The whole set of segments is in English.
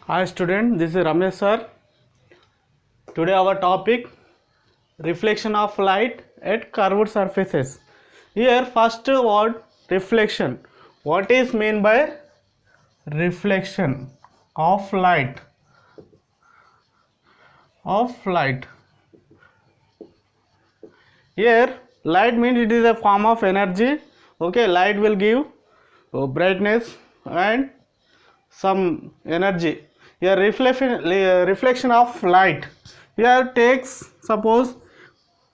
Hi student, this is Ramesh sir. Today our topic reflection of light at curved surfaces. Here first word reflection. What is meant by reflection of light? Here light means it is a form of energy. Okay, light will give brightness and some energy. Here reflection of light. Here takes, suppose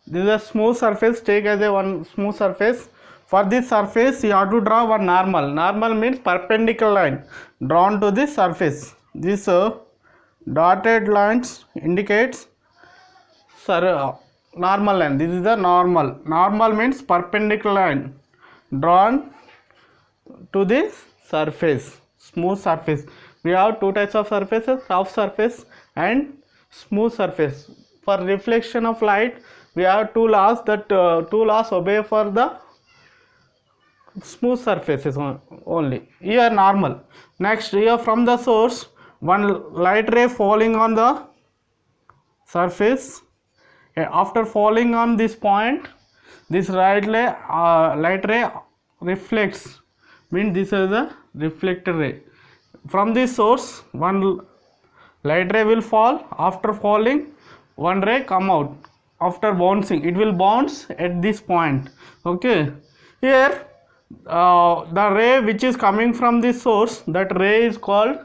this is a smooth surface, take as a one smooth surface. For this surface you have to draw one normal means perpendicular line drawn to this surface. This dotted lines indicates normal line. This is the normal means perpendicular line drawn to this surface, smooth surface. We have two types of surfaces, rough surface and smooth surface. For reflection of light we have two laws, that two laws obey for the smooth surfaces only. Here normal. Next, here from the source one light ray falling on the surface. After falling on this point, this light ray reflects, means this is the reflected ray. From this source one light ray will fall. After falling one ray come out. After bouncing it will bounce at this point. Okay, here the ray which is coming from this source, that ray is called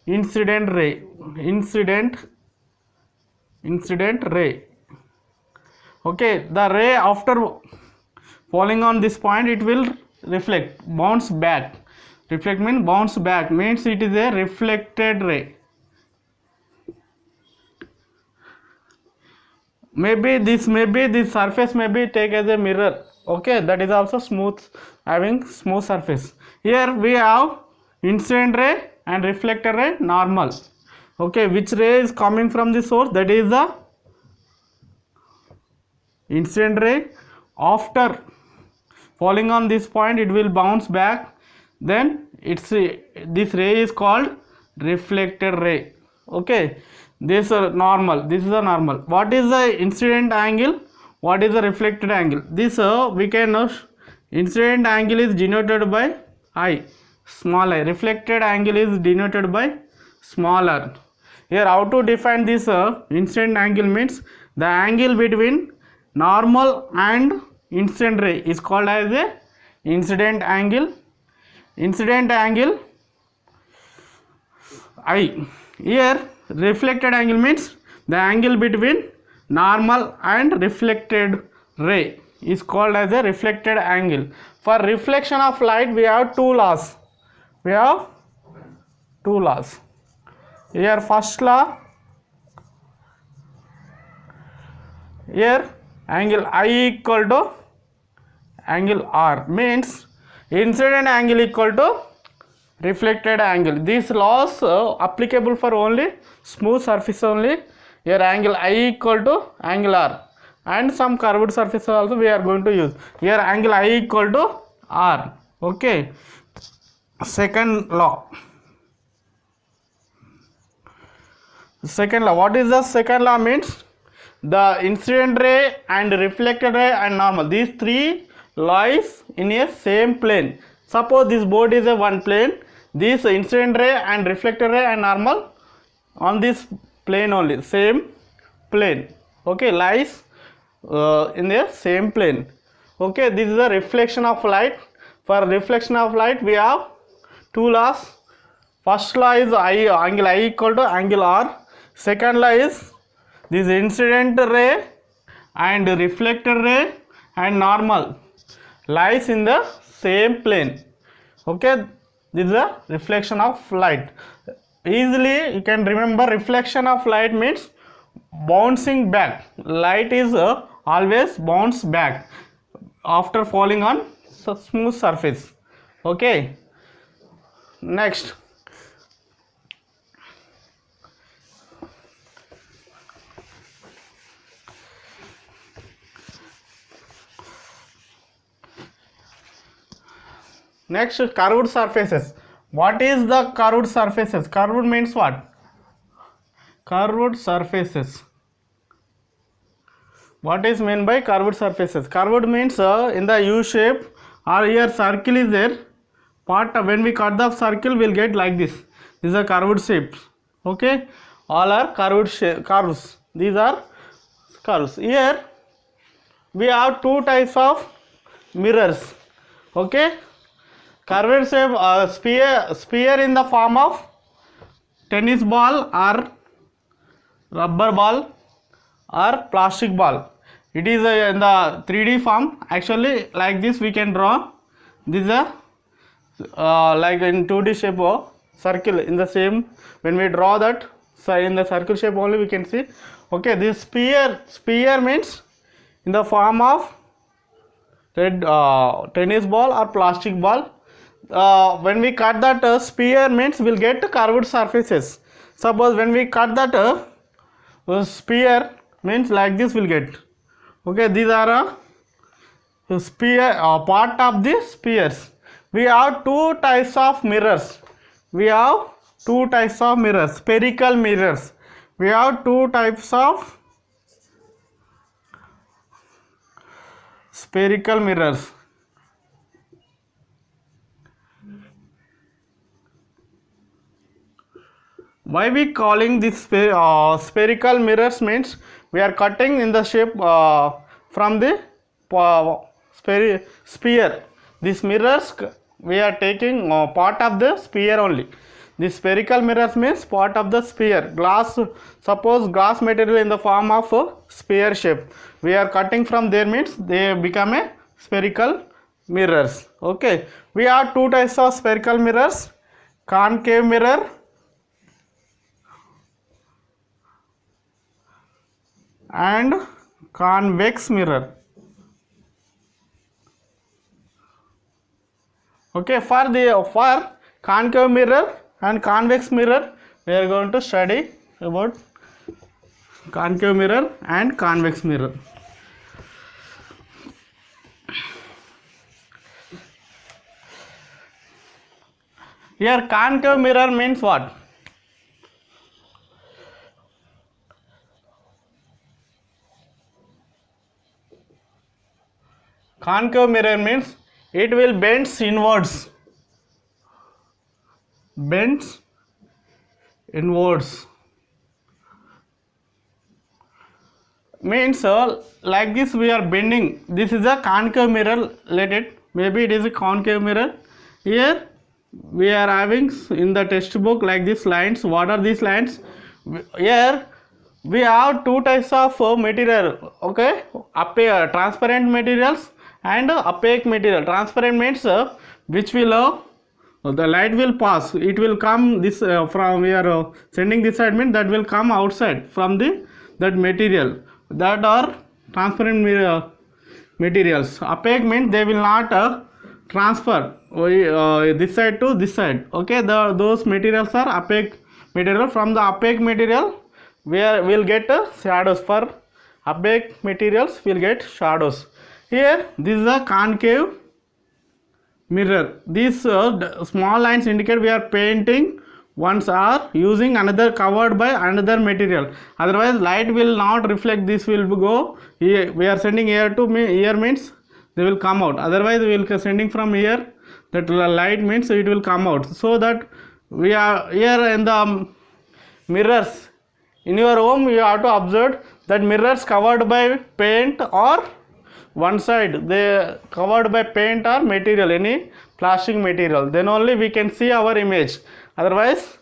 incident ray. Incident ray. Okay, the ray after falling on this point it will reflect, bounce back. Reflect means bounce back, means it is a reflected ray. Maybe this surface may be take as a mirror. Okay, that is also smooth, having smooth surface. Here we have incident ray and reflected ray normal. Okay, which ray is coming from the source? That is the incident ray. After falling on this point it will bounce back, then this ray is called reflected ray. Okay, this is normal. What is the incident angle? What is the reflected angle? This we can know. Incident angle is denoted by I, small I. Reflected angle is denoted by small r. Here how to define this incident angle means the angle between normal and incident ray is called as a incident angle. Incident angle I. Here reflected angle means the angle between normal and reflected ray is called as a reflected angle. For reflection of light we have two laws. Here first law, here angle I equal to angle R, means incident angle equal to reflected angle. These laws applicable for only smooth surface only. Here angle I equal to angle R, and some curved surface also we are going to use. Here angle I equal to R. Okay, second law. What is the second law? Means the incident ray and reflected ray and normal, these three lies in a same plane. Suppose this board is a one plane, this incident ray and reflected ray and normal on this plane only, same plane. Okay, lies in the same plane. Okay, this is the reflection of light. For reflection of light we have two laws. First law is angle I equal to angle R. Second law is this incident ray and reflected ray and normal lies in the same plane. Okay, this is a reflection of light. Easily you can remember, reflection of light means bouncing back. Light is always bounce back after falling on smooth surface. Okay, next, curved surfaces. What is the curved surfaces? Curved means what? curved surfaces. What is meant by curved surfaces? Curved means in the U shape or here circle is there. Part when we cut the circle, we'll get like this. These are curved shapes. Okay, all are curved curves. These are curves. Here we have two types of mirrors. Okay, curved shape sphere in the form of tennis ball or rubber ball or plastic ball. It is in the 3D form. Actually, like this we can draw. This is a like in 2D shape of circle. In the same, when we draw that, so in the circle shape only we can see. Okay, this sphere means in the form of red tennis ball or plastic ball. When we cut that sphere means we'll get curved surfaces. Suppose when we cut that sphere means like this we'll get. Okay, these are a sphere part of the spheres. We have two types of mirrors. We have two types of mirrors, spherical mirrors. We have two types of spherical mirrors. Why we calling this spherical mirrors means we are cutting in the shape from the sphere. These mirrors we are taking part of the sphere only. This spherical mirrors means part of the sphere. Glass, suppose glass material in the form of a sphere shape. We are cutting from there means they become a spherical mirrors. Okay, we have two types of spherical mirrors: concave mirror and convex mirror. Okay, for concave mirror and convex mirror we are going to study about concave mirror and convex mirror. Here concave mirror means what? Concave mirror means it will bends inwards. Bends inwards means like this we are bending. This is a concave mirror. Let it, maybe it is a concave mirror. Here we are having in the textbook like these lines. What are these lines? Here we have two types of material. Okay, transparent materials and opaque material. Transparent means which will the light will pass, it will come this from we are sending this side means that will come outside from the that material. That are transparent materials. Opaque means they will not transfer this side to this side. Okay, those materials are opaque material. From the opaque material where we'll get shadows. For opaque materials we'll get shadows. Here this is a concave mirror. These small lines indicate we are painting ones are using another covered by another material. Otherwise light will not reflect. This will go here. We are sending here to here means they will come out. Otherwise we will sending from here, that light means it will come out. So that we are here in the mirrors in your home, you have to observe that mirrors covered by paint or one side they covered by paint or material, any plastic material, then only we can see our image. Otherwise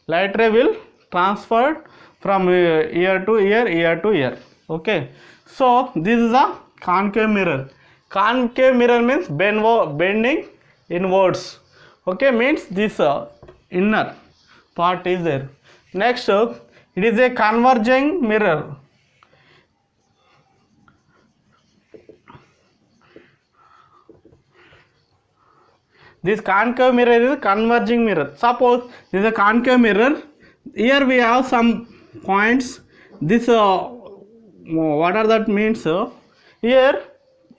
light ray will transfer from ear to ear, ear to ear. Okay, so this is a concave mirror. Concave mirror means bending inwards. Okay, means this inner part is there. Next it is a converging mirror. This concave mirror is a converging mirror. Suppose this is a concave mirror. Here we have some points. This what are that means? Here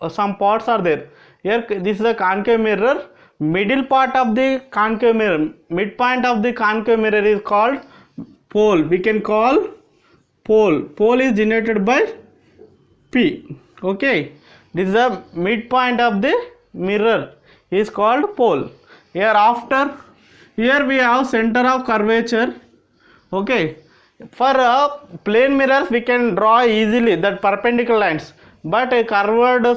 some parts are there. Here this is a concave mirror. Middle part of the concave mirror, midpoint of the concave mirror is called pole, we can call pole. Pole is denoted by P. Okay, this is the midpoint of the mirror is called pole. Here we have center of curvature. Okay, for plane mirrors we can draw easily that perpendicular lines, but curved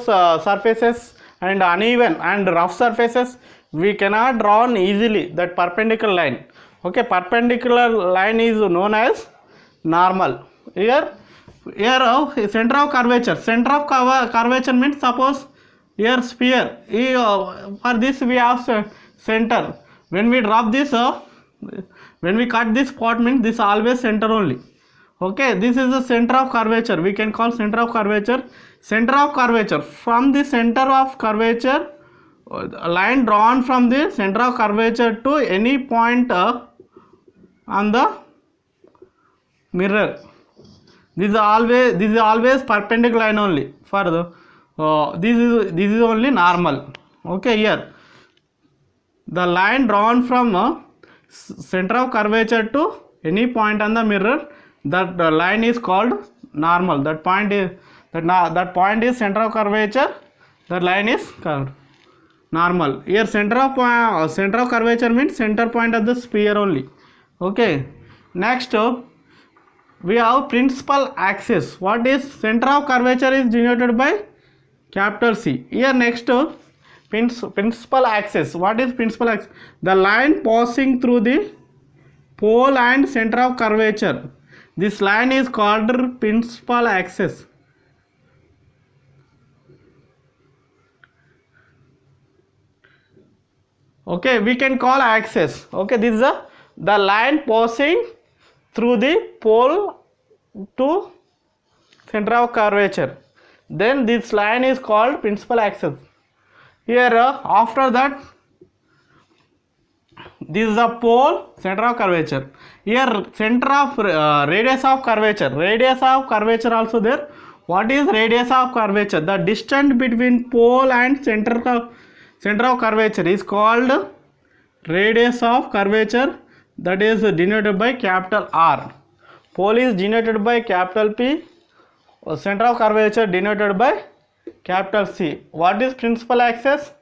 surfaces and uneven and rough surfaces we cannot draw easily that perpendicular line. Okay, perpendicular line is known as normal. Here center of curvature. Center of curvature means, suppose here sphere, for this we have center. When we drop this, when we cut this part, means this always center only. Okay, this is the center of curvature, we can call center of curvature. Center of curvature, from the center of curvature, a line drawn from the center of curvature to any point on the mirror. This is always perpendicular line only. For the this is only normal. Okay, here the line drawn from center of curvature to any point on the mirror, that line is called normal. That point is center of curvature, that line is called normal. Here center of curvature means center point of the sphere only. Okay, next we have principal axis. What is center of curvature is denoted by capital C. Here next principal axis. What is principal axis? The line passing through the pole and center of curvature. This line is called principal axis. Okay, we can call axis. Okay, this is the line passing through the pole to center of curvature. Then this line is called principal axis. Here after that, this is the pole, center of curvature. Here center of radius of curvature. Radius of curvature also there. What is radius of curvature? The distance between pole and center of curvature is called radius of curvature. That is denoted by capital R. Pole is denoted by capital P. Center of curvature denoted by capital C. What is principal axis?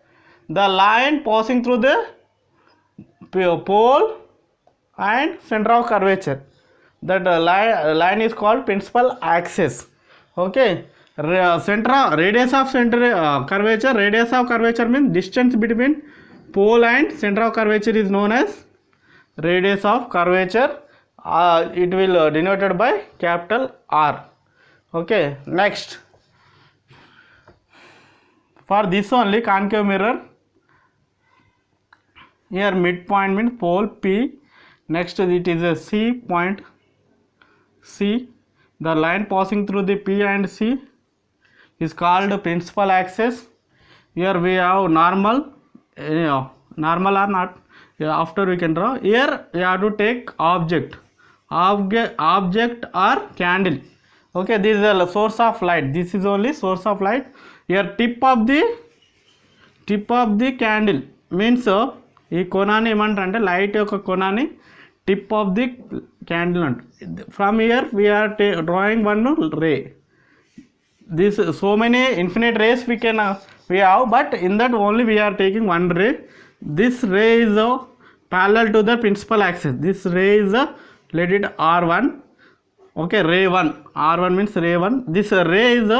The line passing through the pole and center of curvature. That line is called principal axis. Okay, radius of curvature. Radius of curvature means distance between pole and center of curvature is known as radius of curvature. It will denoted by capital R. Okay, next for this only concave mirror, here midpoint means pole P. Next it is a C point C. The line passing through the P and C is called principal axis. Here we have normal, normal or not, after we can draw. Here we have to take object or candle. Okay, this is a source of light. This is only source of light. Here tip of the candle means ఈ కోణాన్ని ఏమంటారంటే light యొక్క కోణాన్ని tip of the candle అంట. From here we are drawing one ray. This so many infinite rays we have, but in that only we are taking one ray. This ray is parallel to the principal axis. This ray is let it R1. Okay, ray 1. R1 means ray 1. This ray is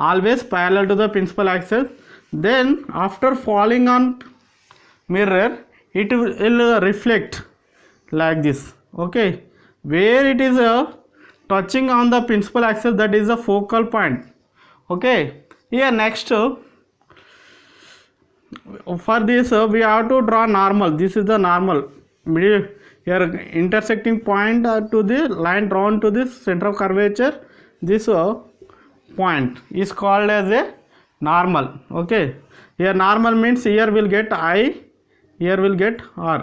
always parallel to the principal axis. Then after falling on mirror, it will reflect like this. Okay, where it is touching on the principal axis, that is the focal point. Okay, here next for this we have to draw normal. This is the normal. Here intersecting point to the line drawn to this center of curvature. This point is called as a normal. Okay, here normal means here will get I, here will get R.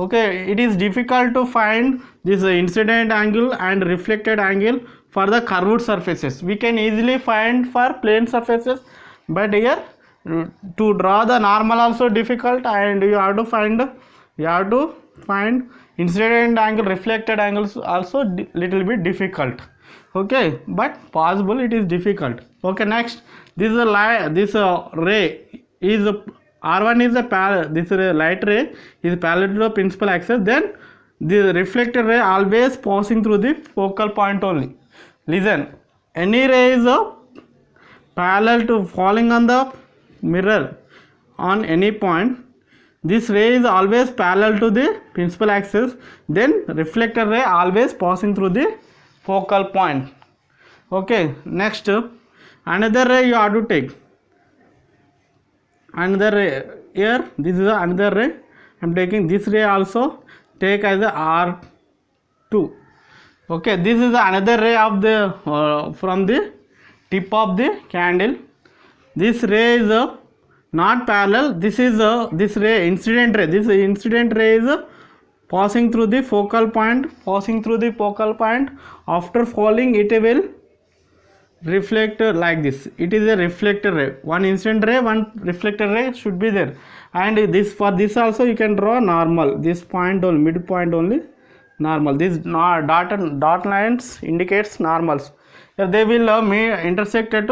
Okay, it is difficult to find this incident angle and reflected angle for the curved surfaces. We can easily find for plane surfaces, but here to draw the normal also difficult, and you have to find incident angle, reflected angles also little bit difficult. Okay, but possible, it is difficult. Okay, next, this is a this ray is R1 is this light ray is parallel to the principal axis. Then the reflected ray always passing through the focal point only. Listen, any ray is parallel to falling on the mirror on any point. This ray is always parallel to the principal axis. Then reflected ray always passing through the focal point. Okay, next, another ray you have to take. Another ray here, this is another ray. I am taking this ray also, take as a R2. Okay, this is another ray of the from the tip of the candle. This ray is not parallel. This is this ray, incident ray. This incident ray is passing through the focal point. Passing through the focal point. After falling, it will reflect like this. It is a reflected ray. One incident ray, one reflected ray should be there. And this, for this also you can draw normal. This point only, midpoint only normal. This dot lines indicates normals. They will intersect at